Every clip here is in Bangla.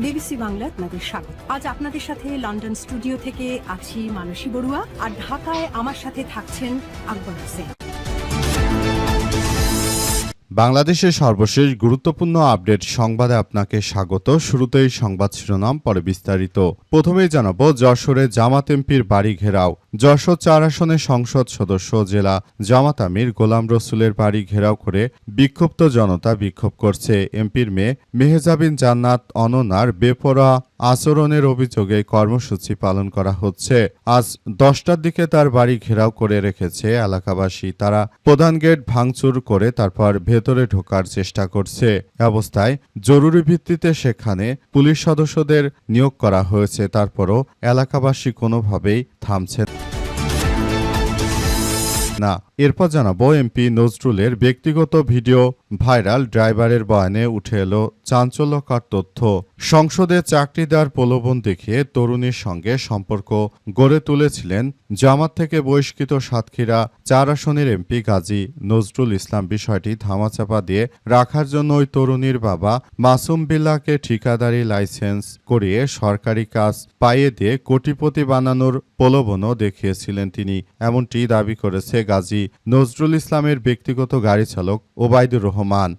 বিবিসি বাংলা আপনাদের স্বাগত। আজ আপনাদের সাথে লন্ডন স্টুডিও থেকে আছি মানসী বড়ুয়া, আর ঢাকায় আমার সাথে থাকছেন আকবর হোসেন। বাংলাদেশের সর্বশেষ গুরুত্বপূর্ণ আপডেট সংবাদে আপনাকে স্বাগত। শুরুতেই সংবাদ শিরোনাম, পরে বিস্তারিত। প্রথমেই জানাবো যশোরে জামাত এমপির বাড়ি ঘেরাও। যশোর ৪ আসনের সংসদ সদস্য জেলা জামাত আমির গোলাম রসুলের বাড়ি ঘেরাও করে বিক্ষুব্ধ জনতা বিক্ষোভ করছে। এমপির মেয়ে মেহজাবিন জান্নাত অননার বেপরোয়া আচরণের অভিযোগে কর্মসূচি পালন করা হচ্ছে। আজ 10টার দিকে তার বাড়ি ঘেরাও করে রেখেছে এলাকাবাসী। তারা প্রধান গেট ভাঙচুর করে তারপর ভেতরে ঢোকার চেষ্টা করছে। অবস্থায় জরুরি ভিত্তিতে সেখানে পুলিশ সদস্যদের নিয়োগ করা হয়েছে। তারপরও এলাকাবাসী কোনোভাবেই থামছে না। এরপর জানাবো এমপি নজরুলের ব্যক্তিগত ভিডিও ভাইরাল, ড্রাইভারের বয়ানে উঠে এলো চাঞ্চল্যকর তথ্য। সংসদে চাকরি দেওয়ার প্রলোভন দেখিয়ে তরুণীর সঙ্গে সম্পর্ক গড়ে তুলেছিলেন জামাত থেকে বহিষ্কৃত সাতক্ষীরা ৪ আসনের এমপি গাজী নজরুল ইসলাম। বিষয়টি ধামাচাপা দিয়ে রাখার জন্য ওই তরুণীর বাবা মাসুম বিল্লাহকে ঠিকাদারি লাইসেন্স করিয়ে সরকারি কাজ পাইয়ে দিয়ে কোটিপতি বানানোর প্রলোভনও দেখিয়েছিলেন তিনি। এমনটি দাবি করেছে গাজী নজরুল ইসলামের ব্যক্তিগত গাড়ি চালক ওবায়দুর রহমান।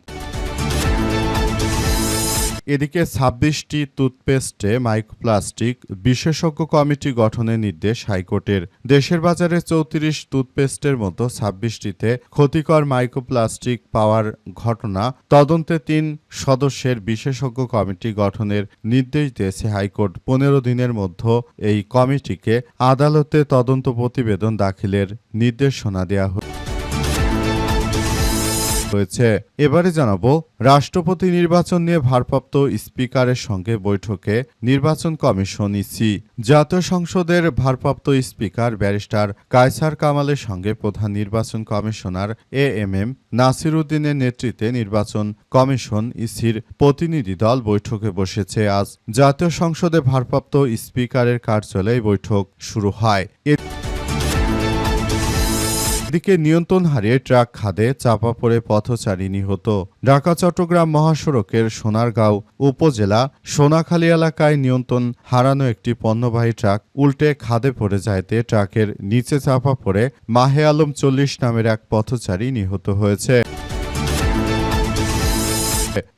এদিকে ২৬টি টুথপেস্টে মাইক্রোপ্লাস্টিক বিশেষজ্ঞ কমিটি গঠনের নির্দেশ হাইকোর্টের। দেশের বাজারে ৩৪ টুথপেস্টের মতো ২৬টিতে ক্ষতিকর মাইক্রোপ্লাস্টিক পাওয়ার ঘটনা তদন্তে ৩ সদস্যের বিশেষজ্ঞ কমিটি গঠনের নির্দেশ দিয়েছে হাইকোর্ট। ১৫ দিনের মধ্যে এই কমিটিকে আদালতে তদন্ত প্রতিবেদন দাখিলের নির্দেশনা দেওয়া হয়েছে। এবারে জানাবো রাষ্ট্রপতি নির্বাচন নিয়ে ভারপ্রাপ্ত স্পিকারের সঙ্গে বৈঠকে নির্বাচন কমিশন ইসি। জাতীয় সংসদের ভারপ্রাপ্ত স্পিকার ব্যারিস্টার কায়সার কামালের সঙ্গে প্রধান নির্বাচন কমিশনার এএমএম নাসির উদ্দিনের নেতৃত্বে নির্বাচন কমিশন ইসির প্রতিনিধি দল বৈঠকে বসেছে। আজ জাতীয় সংসদে ভারপ্রাপ্ত স্পিকারের কার্যালয়ে বৈঠক শুরু হয়। এদিকে নিয়ন্ত্রণ হারিয়ে ট্রাক খাদে চাপা পড়ে পথচারী নিহত। ঢাকা চট্টগ্রাম মহাসড়কের সোনারগাঁও উপজেলা সোনাখালী এলাকায় নিয়ন্ত্রণ হারানো একটি পণ্যবাহী ট্রাক উল্টে খাদে পড়ে যাইতে ট্রাকের নিচে চাপা পড়ে মাহে আলম ৪০ নামের এক পথচারী নিহত হয়েছে।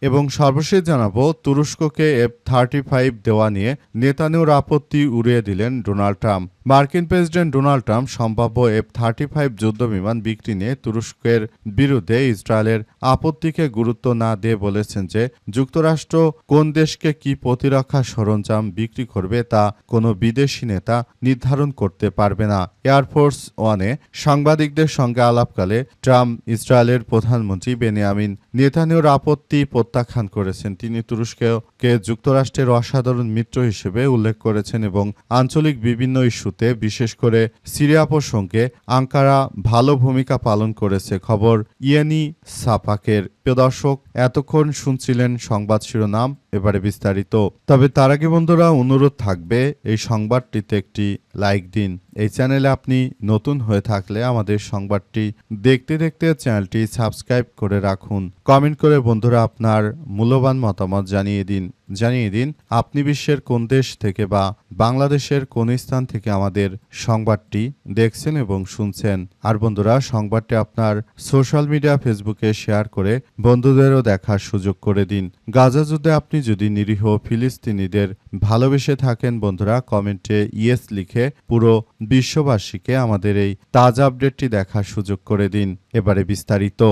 এবং সর্বশেষ জানাবো তুরস্ককে F-35 দেওয়া নিয়ে নেতানিয়াহুর আপত্তি উড়িয়ে দিলেন ডোনাল্ড ট্রাম্প। মার্কিন প্রেসিডেন্ট ডোনাল্ড ট্রাম্প সম্ভাব্য F-35 যুদ্ধবিমান বিক্রি নিয়ে তুরস্কের বিরুদ্ধে ইসরায়েলের আপত্তিকে গুরুত্ব না দিয়ে বলেছেন যে যুক্তরাষ্ট্র কোন দেশকে কি প্রতিরক্ষা সরঞ্জাম বিক্রি করবে তা কোনো বিদেশি নেতা নির্ধারণ করতে পারবে না। এয়ারফোর্স ওয়ানে সাংবাদিকদের সঙ্গে আলাপকালে ট্রাম্প ইসরায়েলের প্রধানমন্ত্রী বেনিয়ামিন নেতানিয়াহুর আপত্তি প্রত্যাখ্যান করেছেন। তিনি তুরস্ককে যুক্তরাষ্ট্রের অসাধারণ মিত্র হিসেবে উল্লেখ করেছেন এবং আঞ্চলিক বিভিন্ন ইস্যুতে বিশেষ করে সিরিয়া প্রসঙ্গে আঙ্কারা ভালো ভূমিকা পালন করেছে। খবর ইয়েনি সাপাকের। প্রিয় দর্শক, এতক্ষণ শুনছিলেন সংবাদ শিরোনাম, এবারে বিস্তারিত। তবে তার আগে বন্ধুরা অনুরোধ থাকবে এই সংবাদটিতে একটি লাইক দিন। এই চ্যানেলে আপনি নতুন হয়ে থাকলে আমাদের সংবাদটি দেখতে দেখতে চ্যানেলটি সাবস্ক্রাইব করে রাখুন। কমেন্ট করে বন্ধুরা আপনার মূল্যবান মতামত জানিয়ে দিন আপনি বিশ্বের কোন দেশ থেকে বা বাংলাদেশের কোন স্থান থেকে আমাদের সংবাদটি দেখছেন এবং শুনছেন। আর বন্ধুরা সংবাদটি আপনার সোশ্যাল মিডিয়া ফেসবুকে শেয়ার করে বন্ধুদেরও দেখার সুযোগ করে দিন। গাজা যুদ্ধে আপনি যদি নিরীহ ফিলিস্তিনিদের ভালোবেসে থাকেন বন্ধুরা কমেন্টে ইয়েস লিখে পুরো বিশ্ববাসীকে আমাদের এই তাজা আপডেটটি দেখার সুযোগ করে দিন। এবারে বিস্তারিত।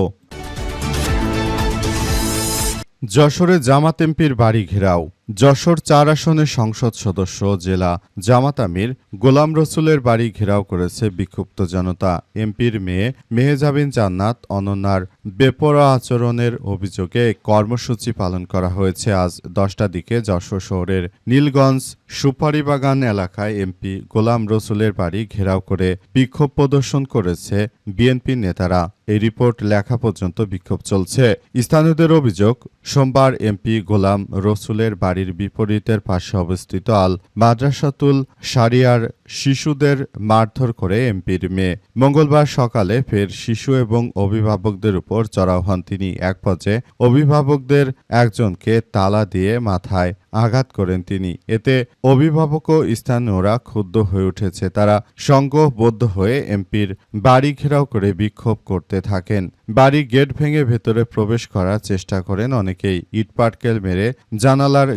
যশোরে জামাত এমপির বাড়ি ঘেরাও। যশোর ৪ আসনের সংসদ সদস্য জেলা জামাত আমির গোলাম রসুলের বাড়ি ঘেরাও করেছে বিক্ষুব্ধ জনতা। এমপির মেয়ে মেহজাবিন জান্নাত অননার বেপরোয়া আচরণের অভিযোগে কর্মসূচি পালন করা হয়েছে। আজ 10টার দিকে যশোর শহরের নীলগঞ্জ সুপারিবাগান এলাকায় এমপি গোলাম রসুলের বাড়ি ঘেরাও করে বিক্ষোভ প্রদর্শন করেছে বিএনপির নেতারা। এই রিপোর্ট লেখা পর্যন্ত বিক্ষোভ চলছে। স্থানীয়দের অভিযোগ, সোমবার এমপি গোলাম রসুলের বাড়ির বিপরীতের পাশে অবস্থিত আল মাদ্রাসাতুল শারিয়ার শিশুদের মারধর করে এমপির মেয়ে। মঙ্গলবার সকালে ফের শিশু এবং অভিভাবকদের উপর চড়াও হন তিনি। এক পর্যায়ে অভিভাবকদের একজনকে তালা দিয়ে মাথায় আঘাত করেন তিনি। এতে অভিভাবক ও স্থানীয়রা ক্ষুব্ধ হয়ে উঠেছে। তারা সংঘবদ্ধ হয়ে এমপির বাড়ি ঘেরাও করে বিক্ষোভ করতে থাকেন। বাড়ি গেট ভেঙে ভেতরে প্রবেশ করার চেষ্টা করেন অনেকেই। ইটপাটকেল মেরে জানালার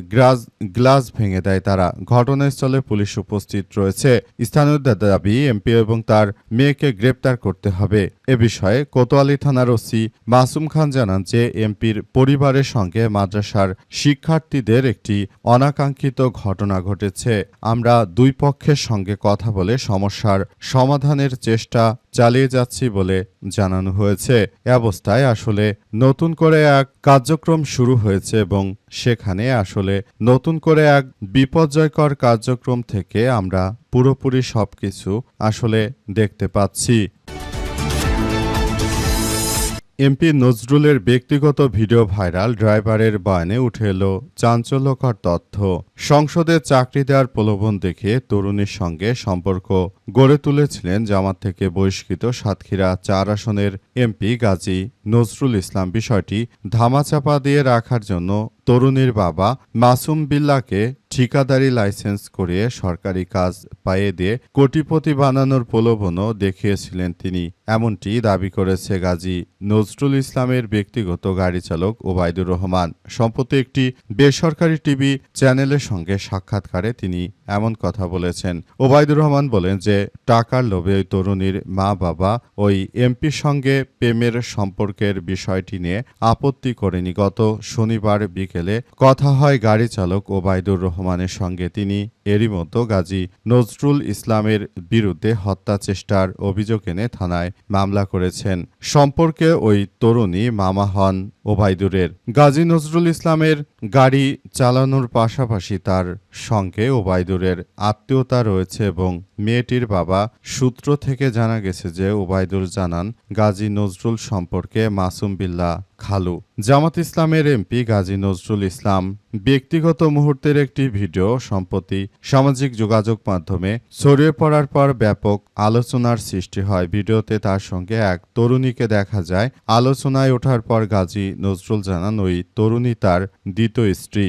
গ্লাস ভেঙে দেয় তারা। ঘটনাস্থলে পুলিশ উপস্থিত রয়েছে। স্থানীয়দের দাবি এমপি এবং তার মেয়েকে গ্রেপ্তার করতে হবে। এ বিষয়ে কোতোয়ালি থানার ওসি মাসুম খান জানান যে এমপির পরিবারের সঙ্গে মাদ্রাসার শিক্ষার্থীদের একটি অনাকাঙ্ক্ষিত ঘটনা ঘটেছে। আমরা দুই পক্ষের সঙ্গে কথা বলে সমস্যার সমাধানের চেষ্টা চালিয়ে যাচ্ছি বলে জানানো হয়েছে। এ অবস্থায় আসলে নতুন করে এক কার্যক্রম শুরু হয়েছে এবং সেখানে আসলে নতুন করে এক বিপর্যয়কর কার্যক্রম থেকে আমরা পুরোপুরি সবকিছু আসলে দেখতে পাচ্ছি। এমপি নজরুলের ব্যক্তিগত ভিডিও ভাইরাল, ড্রাইভারের বয়ানে উঠে এলো চাঞ্চল্যকর তথ্য। সংসদে চাকরি দেওয়ার প্রলোভন দেখে তরুণীর সঙ্গে সম্পর্ক গড়ে তুলেছিলেন জামাত থেকে বহিষ্কৃত সাতক্ষীরা ৪ আসনের এমপি গাজী নজরুল ইসলাম। বিষয়টি ধামাচাপা দিয়ে রাখার জন্য তরুণীর বাবা মাসুম বিল্লাহকে ঠিকাদারি লাইসেন্স করিয়ে সরকারি কাজ পাইয়ে দিয়ে কোটিপতি বানানোর প্রলোভনও দেখিয়েছিলেন তিনি। এমনটি দাবি করেছে গাজী নজরুল ইসলামের ব্যক্তিগত গাড়ি চালক ওবায়দুর রহমান। সম্প্রতি একটি বেসরকারি টিভি চ্যানেলের সঙ্গে সাক্ষাৎকারে তিনি এমন কথা বলেছেন। ওবায়দুর রহমান বলেন যে টাকার লোভে ওই তরুণীর মা বাবা ওই এমপির সঙ্গে প্রেমের সম্পর্কের বিষয়টি নিয়ে আপত্তি করেনি। গত শনিবার বিকেলে কথা হয় গাড়ি চালক ওবায়দুর রহমানের সঙ্গে। তিনি এরই মতো গাজী নজরুল ইসলামের বিরুদ্ধে হত্যা চেষ্টার অভিযোগ এনে থানায় মামলা করেছেন। সম্পর্কে ওই তরুণী মামা হন ওবায়দুরের। গাজী নজরুল ইসলামের গাড়ি চালানোর পাশাপাশি তার সঙ্গে ওবায়দুরের আত্মীয়তা রয়েছে এবং মেয়েটির বাবা সূত্র থেকে জানা গেছে যে ওবায়দুর জানান গাজী নজরুল সম্পর্কে মাসুম বিল্লাহ খালু। জামাত ইসলামের এমপি গাজী নজরুল ইসলাম ব্যক্তিগত মুহূর্তের একটি ভিডিও সম্প্রতি সামাজিক যোগাযোগ মাধ্যমে ছড়িয়ে পড়ার পর ব্যাপক আলোচনার সৃষ্টি হয়। ভিডিওতে তার সঙ্গে এক তরুণীকে দেখা যায়। আলোচনায় ওঠার পর গাজী নজরুল জানান ওই তরুণী তার দ্বিতীয় স্ত্রী।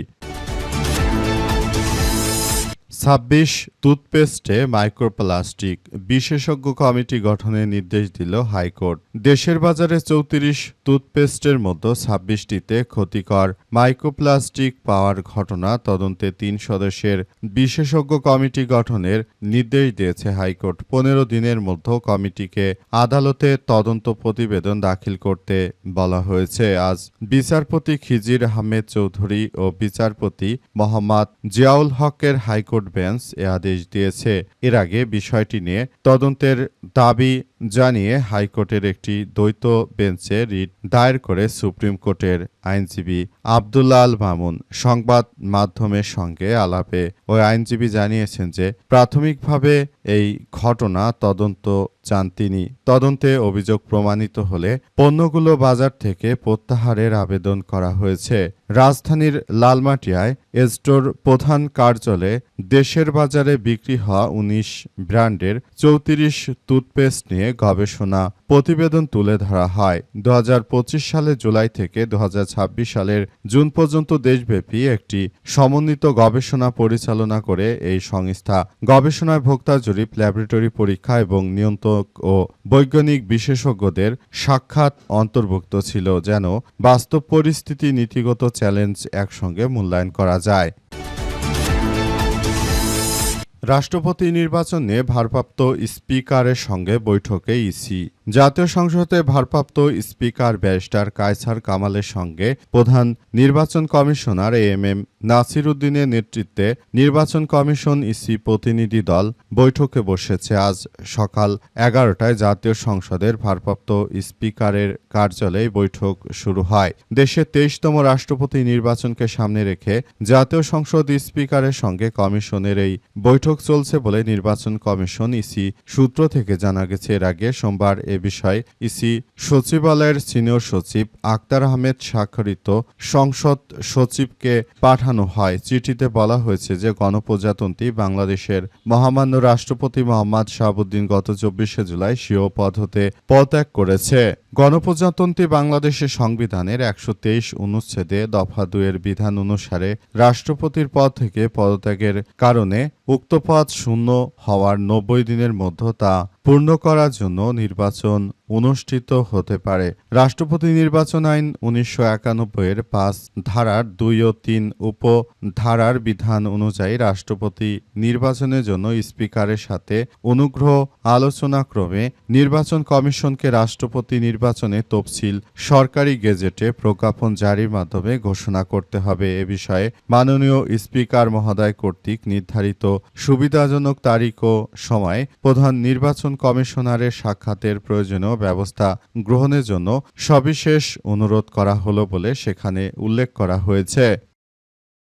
২৬ টুথপেস্টে মাইক্রোপ্লাস্টিক, বিশেষজ্ঞ কমিটি গঠনের নির্দেশ দিল হাইকোর্ট। দেশের বাজারে ৩৪ টুথপেস্টের মধ্যে ২৬টিতে ক্ষতিকর মাইক্রোপ্লাস্টিক পাওয়ার ঘটনা তদন্তে ৩ সদস্যের বিশেষজ্ঞ কমিটি গঠনের নির্দেশ দিয়েছে হাইকোর্ট। ১৫ দিনের মধ্যে কমিটিকে আদালতে তদন্ত প্রতিবেদন দাখিল করতে বলা হয়েছে। আজ বিচারপতি খিজির আহমেদ চৌধুরী ও বিচারপতি মোহাম্মদ জিয়াউল হকের হাইকোর্ট বেঞ্চ এ আদেশ দিয়েছে। এর আগে বিষয়টি নিয়ে তদন্তের দাবি জানিয়ে হাইকোর্টের একটি দ্বৈত বেঞ্চে রিট দায়ের করে সুপ্রিম কোর্টের আইনজীবী আব্দুল্লাহ আল মামুন। সংবাদ মাধ্যমের সঙ্গে আলাপে ওই আইনজীবী জানিয়েছেন যে প্রাথমিকভাবে এই ঘটনা তদন্ত চান তিনি। তদন্তে অভিযোগ প্রমাণিত হলে পণ্যগুলো বাজার থেকে প্রত্যাহারের আবেদন করা হয়েছে। রাজধানীর লালমাটিয়ায় স্টোর প্রধান কার্যালয়ে দেশের বাজারে বিক্রি হওয়া ১৯ ব্র্যান্ডের ৩৪ টুথপেস্ট নিয়ে গবেষণা প্রতিবেদন তুলে ধরা হয়। ২০২৫ সালের জুলাই থেকে ২০২৬ সালের জুন পর্যন্ত দেশব্যাপী একটি সমন্বিত গবেষণা পরিচালনা করে এই সংস্থা। গবেষণায় ভোক্তা জরিপ, ল্যাবরেটরি পরীক্ষা এবং নিয়ন্ত্রক ও বৈজ্ঞানিক বিশেষজ্ঞদের সাক্ষাৎ অন্তর্ভুক্ত ছিল, যেন বাস্তব পরিস্থিতি, নীতিগত চ্যালেঞ্জ একসঙ্গে মূল্যায়ন করা যায়। রাষ্ট্রপতি নির্বাচনে ভারপ্রাপ্ত স্পিকারের সঙ্গে বৈঠকে ইসি। জাতীয় সংসদে ভারপ্রাপ্ত স্পিকার ব্যারিস্টার কায়সার কামালের সঙ্গে প্রধান নির্বাচন কমিশনার এএমএম নাসির উদ্দিনের নেতৃত্বে নির্বাচন কমিশন ইসি প্রতিনিধি দল বৈঠকে বসেছে। আজ সকাল ১১টায় জাতীয় সংসদের ভারপ্রাপ্ত স্পিকারের কার্যালয়ে বৈঠক শুরু হয়। দেশের ২৩তম রাষ্ট্রপতি নির্বাচনকে সামনে রেখে জাতীয় সংসদ স্পিকারের সঙ্গে কমিশনের এই বৈঠক চলছে বলে নির্বাচন কমিশন ইসি সূত্র থেকে জানা গেছে। এর আগে সোমবার এ বিষয়ে ইসি সচিবালয়ের সিনিয়র সচিব আক্তার আহমেদ স্বাক্ষরিত সংসদ সচিবকে পাঠানো হয়। চিঠিতে বলা হয়েছে যে গণপ্রজাতন্ত্রী বাংলাদেশের মহামান্য রাষ্ট্রপতি মোহাম্মদ শাহাবুদ্দিন গত 24শে জুলাই স্বীয় পদ হতে পদত্যাগ করেছে। গণপ্রজাতন্ত্রী বাংলাদেশের সংবিধানের 123 অনুচ্ছেদে দফা 2 এর বিধান অনুসারে রাষ্ট্রপতির পদ থেকে পদত্যাগের কারণে উক্ত পদ শূন্য হওয়ার 90 দিনের মধ্যে তা পূর্ণ করার জন্য নির্বাচন অনুষ্ঠিত হতে পারে। রাষ্ট্রপতি নির্বাচন আইন 1991 এর 5 ধারার 2 ও 3 উপধারার বিধান অনুযায়ী রাষ্ট্রপতি নির্বাচনের জন্য স্পিকারের সাথে অনুগ্রহ আলোচনাক্রমে নির্বাচন কমিশনকে রাষ্ট্রপতি নির্বাচনের তফসিল সরকারি গেজেটে প্রজ্ঞাপন জারির মাধ্যমে ঘোষণা করতে হবে। এ বিষয়ে মাননীয় স্পিকার মহোদয় কর্তৃক নির্ধারিত সুবিধাজনক তারিখ ও সময় প্রধান নির্বাচন কমিশনারের সাক্ষাতের প্রয়োজনীয় ব্যবস্থা গ্রহণের জন্য সবিশেষ অনুরোধ করা হলো বলে সেখানে উল্লেখ করা হয়েছে।